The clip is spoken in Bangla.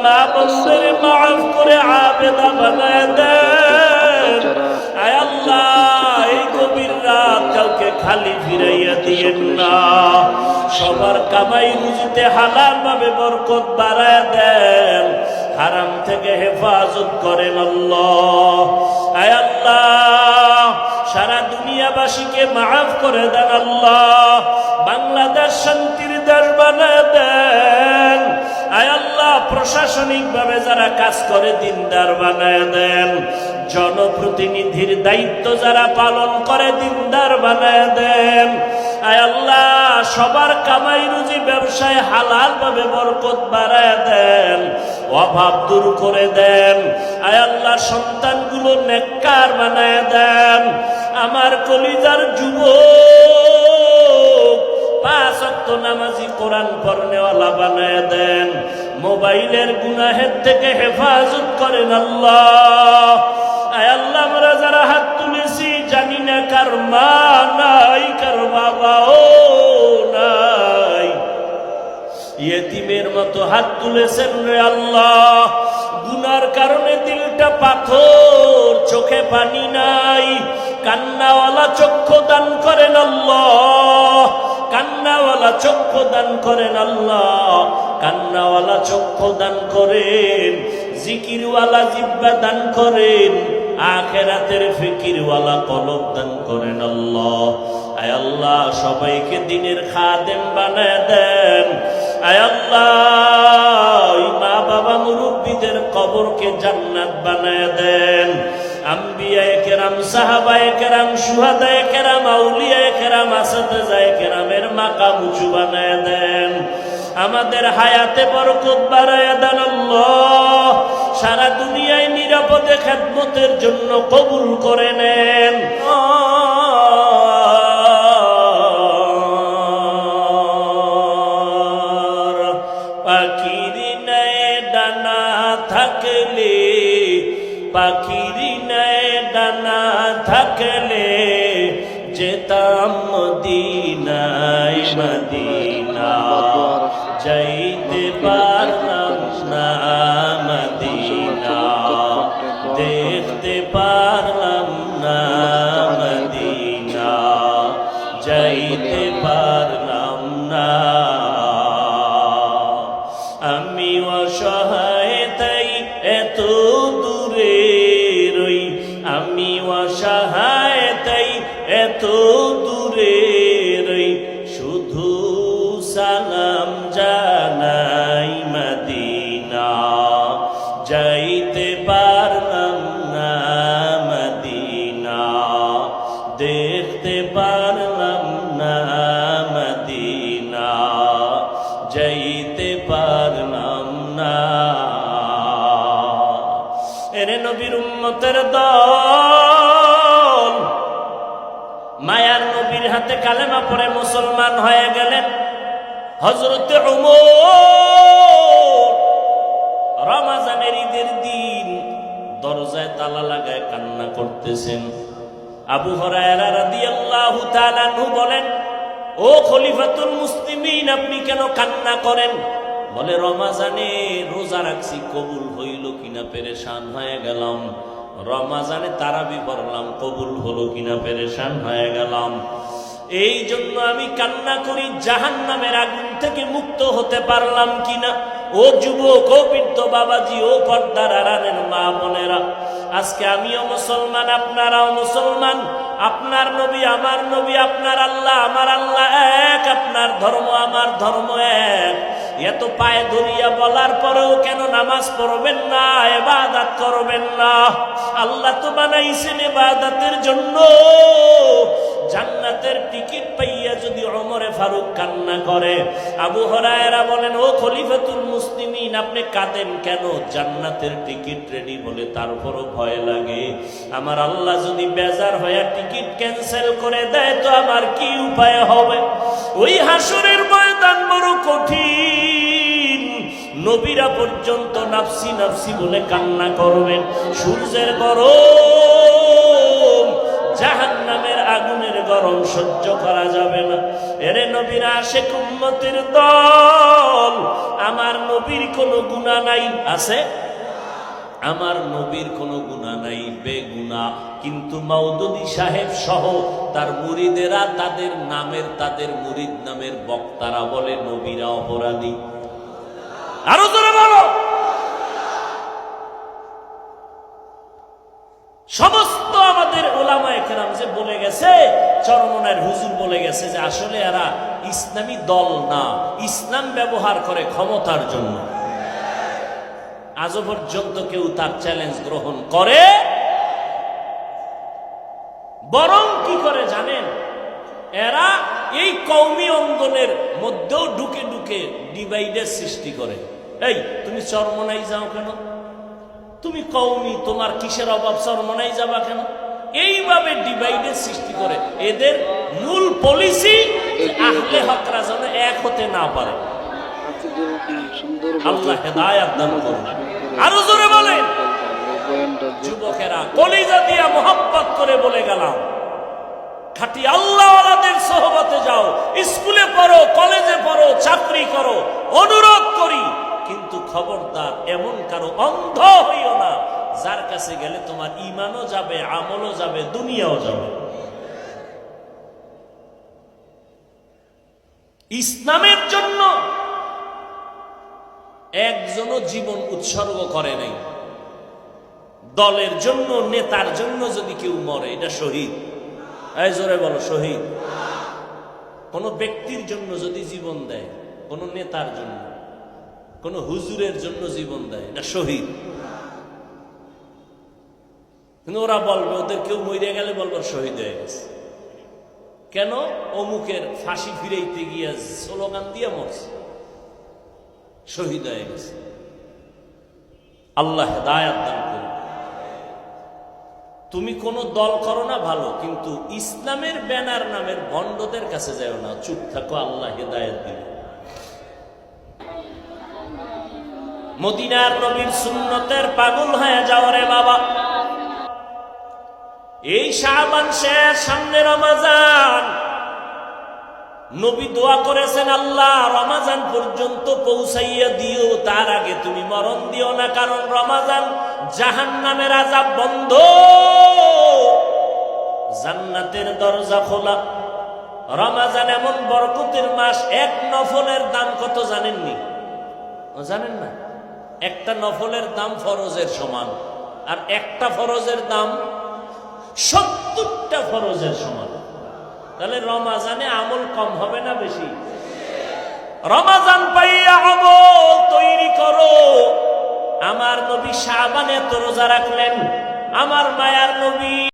মা বন্ধুর মাফ করে আবেদা বানায় দেন। আয় আল্লাহ, এই গভীর রাত কাউকে খালি ফিরাইয়া দিয়েন না। সবার কামাই রুজিতে হালাল ভাবে বরকত বাড়ায় দেন। হারাম থেকে হেফাজত করেন আল্লাহ। আয় আল্লাহ, সারা দুনিয়াবাসীকে মাফ করে দেন আল্লাহ। বাংলাদেশ শান্তির দেশ বানায় দেন। আয় আল্লাহ, প্রশাসনিক ভাবে যারা কাজ করে দিনদার বানায় দেন। জনপ্রতিনিধির দায়িত্ব যারা পালন করে দিনদার বানায় দেন। আয় আল্লাহ, সবার কামাই রুজি ব্যবসায় হালাল ভাবে বরকত বাড়ায় দেন, অভাব দূর করে দেন। আয় আল্লাহ, সন্তানগুলো নেককার বানায় দেন। আমার কলিজার যুবক 5 ওয়াক্ত নামাজি কোরআন পড়নেওয়ালা বানায় দেন। মোবাইলের গুনাহের থেকে হেফাজত করেন আল্লাহ। আয় আল্লাহ, আমরা যারা হাত তুলেছি জানি না কার মা নাই, কার বাবাও নাই, ইয়েতিমের মতো হাত তুলেছেন রে আল্লাহ। গুনার কারণে দিলটা পাথর, চোখে পানি নাই। কান্নাওয়ালা চক্ষু দান করেন আল্লাহ। কান্নাওয়ালা চক্ষু দান করেন আল্লাহ। কান্নাওয়ালা চক্ষু দান করেন। জিকিরওয়ালা জিহ্বা দান করেন। আখিরাতের ফিকিরওয়ালা কলব দান করেন আল্লাহ। আয় আল্লাহ, সবাইকে দিনের খাদেম বানায় দেন। আয় আল্লাহ, মা বাবা মুরব্বীদের কবরকে জান্নাত বানায় দেন। আম্বিয়ায়ে কেরাম, সাহাবায়ে কেরাম, শুহাদায়ে কেরাম, আউলিয়ায়ে কেরাম, আসাতিজায়ে কেরামের মাকাম উঁচু বানায় দেন। আমাদের হায়াতে বরকত বাড়ায় দেন আল্লাহ। সারা দুনিয়ায় নিরাপদে খেদমতের জন্য কবুল করে নেন। পাখির নয় ডানা থাকলে, পাখির নয় ডানা থাকলে যেতাম মদিনায় মদিনা, যাইতে পারলাম না মদিনা, দেখতে পারলাম না মদিনা, যাইতে পারলাম না। আমি অসহায় তাই এত দূরে রই, আমি অসহায় তাই এত দূরে রই, শুধু সালাম জানাই মদিনা, যাইতে পারলাম না মদিনা, দেখতে পারলাম না মদিনা, যাইতে পারলাম না। এরে নবীর উম্মতের দল, মায়ার নবীর হাতে কালেমা পড়ে মুসলমান হয়ে গেলেন। হযরতে ওমর রমজানের ঈদের দিন দরজায় তালা লাগায় কান্না করতেছেন। আবু হুরায়রা রাদিয়াল্লাহু তাআলা আনহু বলেন, ও খলিফাতুল মুসলিমিন, আপনি কেন কান্না করেন? বলে, রমজানে রোজা রাখছি, কবুল হইল কিনা পেরেশান হয়ে গেলাম। রমজানে তারাবি পড়লাম, কবুল হলো কিনা পেরেশান হয়ে গেলাম। এই জন্য আমি কান্না করি, জাহান্নামের আগুন থেকে মুক্ত হতে পারলাম কিনা। ও যুবক, ও বৃদ্ধ বাবাজি, ও পর্দার আড়ালের মা বোনেরা, আজকে আমিও মুসলমান, আপনারাও মুসলমান। আপনার নবী আমার নবী, আপনার আল্লাহ আমার আল্লাহ এক, আপনার ধর্ম আমার ধর্ম এক। এত পায়ে ধরিয়া বলার পরেও কেন নামাজ পড়বেন না, ইবাদত করবেন না? আল্লাহ তো বানাইছেন ইবাদতের জন্য। জান্নাতের টিকিট পাইয়া যদি ওমরে ফারুক কান্না করে, আবু হুরায়রা বলেন, ও খলিফাতুল মুসলিমিন, আপনি কাঁদেন কেন? জান্নাতের টিকিট রেডি বলে তারপরও ভয় লাগে। আমার আল্লাহ যদি বেজার হয়ে টিকিট ক্যান্সেল করে দেয় তো আমার কি উপায় হবে? ওই হাসরের ময়দান বড় কঠিন। নবীরা পর্যন্ত নাফসি নাফসি বলে কান্না করবেন। সূর্যের গরম, জাহান্নামের আগুনের গরম সহ্য করা যাবে না। এরে নবীর আশিক উম্মতের দল, আমার নবীর কোনো গুনাহ নাই, আছে? আমার নবীর কোনো গুনাহ নাই, বেগুনাহ। কিন্তু মওদুদী সাহেব সহ তার মুরিদেরা, তাদের মুরিদ নামের বক্তারা বলে নবীরা অপরাধী। আরো জোরে বলো। সমস্ত আমাদের ওলামায়ে কেরাম যে বলে গেছে, চরমনায়ের হুজুর বলে গেছে যে আসলে এরা ইসলামী দল না, ইসলাম ব্যবহার করে ক্ষমতার জন্য। আজও পর্যন্ত কেউ তার চ্যালেঞ্জ গ্রহণ করে, বরং কি করে জানেন, এরা এই কওমি অঙ্গনের মধ্যেও ঢুকে ঢুকে ডিভাইডের সৃষ্টি করে। এই তুমি চরমনাই যাও কেন, তুমি কওমি, তোমার কিসের অভাব, চরমনাই যাবা কেন? এইভাবে ডিভাইডের সৃষ্টি করে। এদের মূল পলিসি আহলে হকরা যেন এক হতে না পারে। আল্লাহ হেদায়েত দান করুন। আরো জোরে বলেন। যুবকেরা, কলিজা দিয়া মোহাব্বত করে বলে গেলাম, খাঁটি আল্লাহওয়ালাদের সোহবতে যাও, স্কুলে পড়ো, কলেজে পড়ো, চাকরি করো, অনুরোধ করি, কিন্তু খবরদার এমন কারো অন্ধ হইও না যার কাছে গেলে তোমার ঈমানও যাবে, আমলও যাবে, দুনিয়াও যাবে। ইসলামের জন্য একজনও জীবন উৎসর্গ করে নাই। দলের জন্য, নেতার জন্য যদি কেউ মরে, এটা শহীদ। এই জোরে বলো, শহীদ। কোন ব্যক্তির জন্য যদি জীবন দেয়, কোন নেতার জন্য, কোন হুজুরের জন্য জীবন দেয়, এটা শহীদ। কিন্তু ওরা বলবে, ওদের কেউ মরে গেলে বলবে শহীদ হয়ে গেছে। কেন? অমুকের ফাঁসি ফিরাইতে গিয়ে স্লোগান দিয়ে মরছে, শহীদ হয়ে গেছে। আল্লাহ হেদায়েত দান করুন। তুমি কোন দল করো না ভালো, কিন্তু ইসলামের ব্যানার নামের ভণ্ডদের কাছে যাও না, চুপ থাকো, আল্লাহ হেদায়েত দিবে। মদিনার নবীর সুন্নতের পাগল হয়ে যাও রে বাবা। এই শাবান শেষ, সামনে রমাজান। নবী দোয়া করেছেন, আল্লাহ রমাজান পর্যন্ত পৌঁছাইয়া দিও, তার আগে তুমি মরণ দিও না, কারণ রমাজান জাহান্নামের আযাব বন্ধ, জান্নাতের দরজা খোলা। রমাজান এমন বরকতের মাস, এক নফলের দাম কত জানেননি? জানেন না? একটা নফলের দাম ফরজের সমান, আর একটা ফরজের দাম 70টা ফরজের সমান। তাহলে রমাজানে আমল কম হবে না বেশি? রমাজান পাইয়া আমল তৈরি করো। আমার নবী শাবানে এত রোজা রাখলেন, আমার মায়ার নবী